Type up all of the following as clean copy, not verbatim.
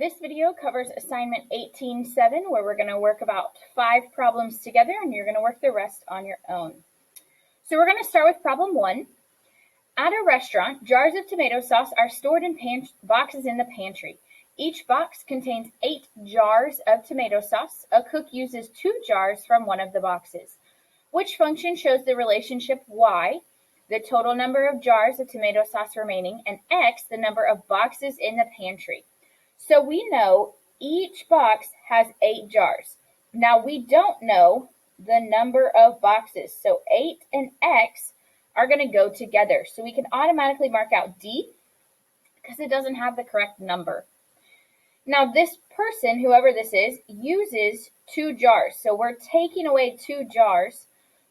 This video covers assignment 18-7, where we're going to work about 5 problems together, and you're going to work the rest on your own. So we're going to start with problem 1. At a restaurant, jars of tomato sauce are stored in boxes in the pantry. Each box contains 8 jars of tomato sauce. A cook uses 2 jars from one of the boxes. Which function shows the relationship y, the total number of jars of tomato sauce remaining, and x, the number of boxes in the pantry? So we know each box has 8 jars. Now we don't know the number of boxes. So 8 and x are going to go together. So we can automatically mark out D because it doesn't have the correct number. Now this person, whoever this is, uses 2 jars. So we're taking away 2 jars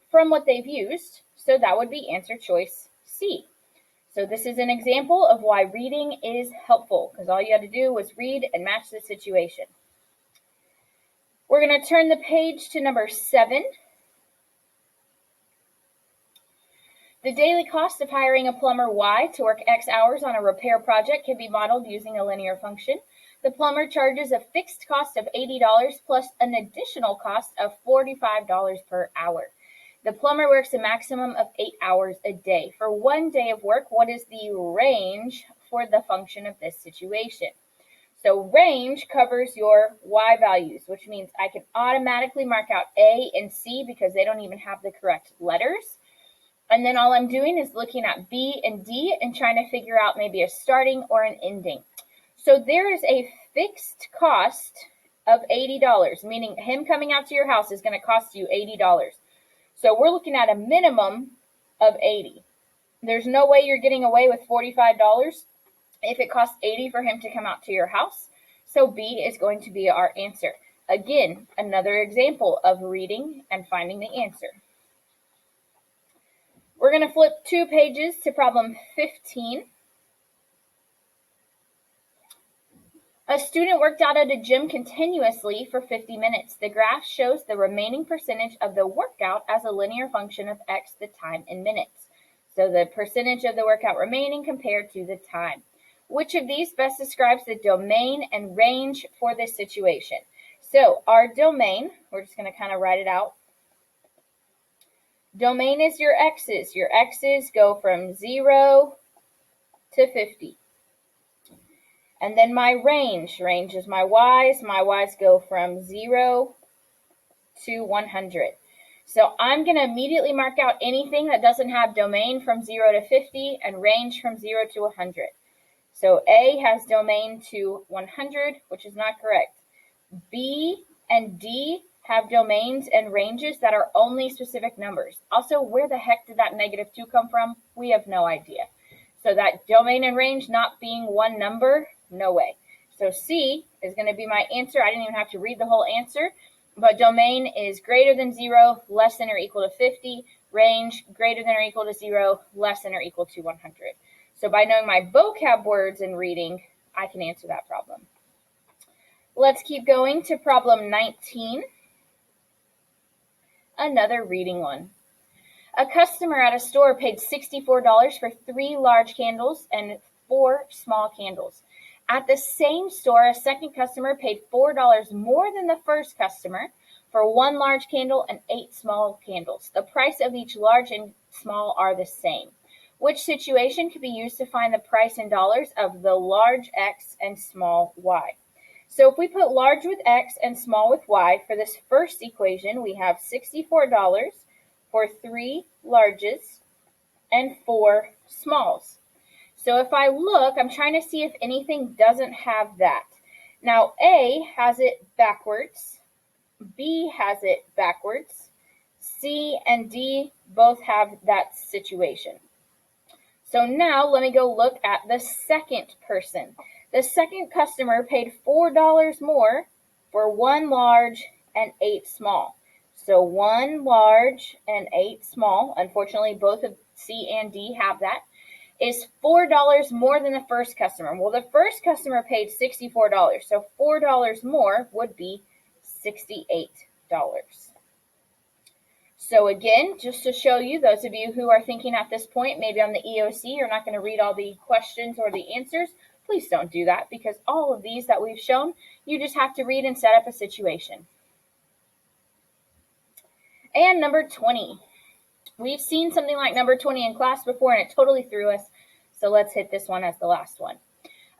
from what they've used. So that would be answer choice C. So this is an example of why reading is helpful, because all you had to do was read and match the situation. We're going to turn the page to number 7. The daily cost of hiring a plumber Y to work X hours on a repair project can be modeled using a linear function. The plumber charges a fixed cost of $80 plus an additional cost of $45 per hour. The plumber works a maximum of 8 hours a day. For one day of work, what is the range for the function of this situation? So range covers your y values, which means I can automatically mark out A and C because they don't even have the correct letters. And then all I'm doing is looking at B and D and trying to figure out maybe a starting or an ending. So there is a fixed cost of $80, meaning him coming out to your house is going to cost you $80. So we're looking at a minimum of $80. There's no way you're getting away with $45 if it costs $80 for him to come out to your house. So B is going to be our answer. Again, another example of reading and finding the answer. We're going to flip 2 pages to problem 15. A student worked out at a gym continuously for 50 minutes. The graph shows the remaining percentage of the workout as a linear function of x, the time in minutes. So the percentage of the workout remaining compared to the time. Which of these best describes the domain and range for this situation? So our domain, we're just going to kind of write it out. Domain is your x's. Your x's go from 0 to 50. And then my range is my y's. My y's go from 0 to 100. So I'm going to immediately mark out anything that doesn't have domain from 0 to 50 and range from 0 to 100. So A has domain to 100, which is not correct. B and D have domains and ranges that are only specific numbers. Also, where the heck did that -2 come from? We have no idea. So that domain and range not being one number, no way. So C is going to be my answer. I didn't even have to read the whole answer. But domain is greater than 0, less than or equal to 50. Range greater than or equal to 0, less than or equal to 100. So by knowing my vocab words in reading, I can answer that problem. Let's keep going to problem 19. Another reading one. A customer at a store paid $64 for 3 large candles and 4 small candles. At the same store, a second customer paid $4 more than the first customer for 1 large candle and 8 small candles. The price of each large and small are the same. Which situation could be used to find the price in dollars of the large X and small Y? So if we put large with X and small with Y, for this first equation, we have $64 for 3 larges and 4 smalls. So if I look, I'm trying to see if anything doesn't have that. Now A has it backwards, B has it backwards, C and D both have that situation. So now let me go look at the second person. The second customer paid $4 more for 1 large and 8 small. So 1 large and 8 small, unfortunately both of C and D have that, is $4 more than the first customer. Well, the first customer paid $64, so $4 more would be $68. So again, just to show you, those of you who are thinking at this point, maybe on the EOC, you're not going to read all the questions or the answers, please don't do that, because all of these that we've shown, you just have to read and set up a situation. And number 20. We've seen something like number 20 in class before, and it totally threw us, so let's hit this one as the last one.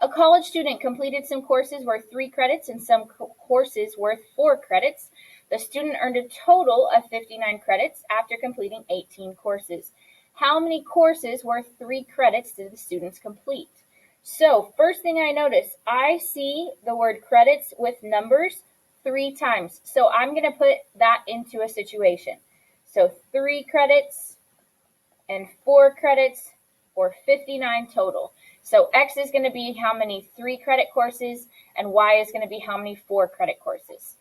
A college student completed some courses worth 3 credits and some courses worth 4 credits. The student earned a total of 59 credits after completing 18 courses. How many courses worth 3 credits did the students complete? So first thing I notice, I see the word credits with numbers 3 times. So I'm going to put that into a situation. So 3 credits and 4 credits, or 59 total. So X is going to be how many 3 credit courses, and Y is going to be how many 4 credit courses.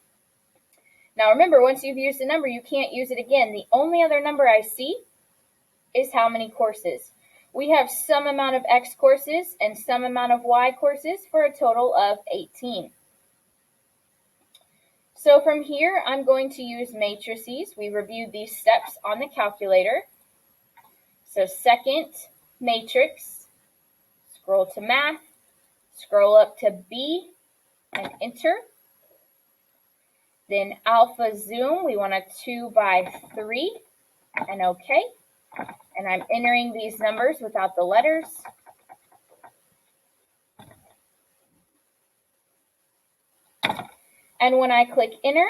Now remember, once you've used a number, you can't use it again. The only other number I see is how many courses. We have some amount of X courses and some amount of Y courses for a total of 18. So from here, I'm going to use matrices. We reviewed these steps on the calculator. So second matrix, scroll to math, scroll up to B and enter. Then alpha zoom, we want a 2 by 3 and OK. And I'm entering these numbers without the letters. And when I click enter,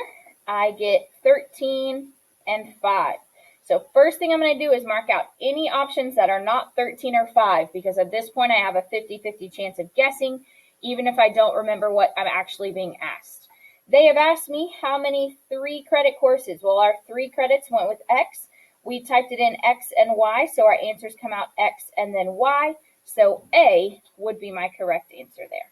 I get 13 and 5. So first thing I'm going to do is mark out any options that are not 13 or 5, because at this point I have a 50-50 chance of guessing, even if I don't remember what I'm actually being asked. They have asked me how many 3 credit courses. Well, our 3 credits went with X. We typed it in X and Y, so our answers come out X and then Y. So A would be my correct answer there.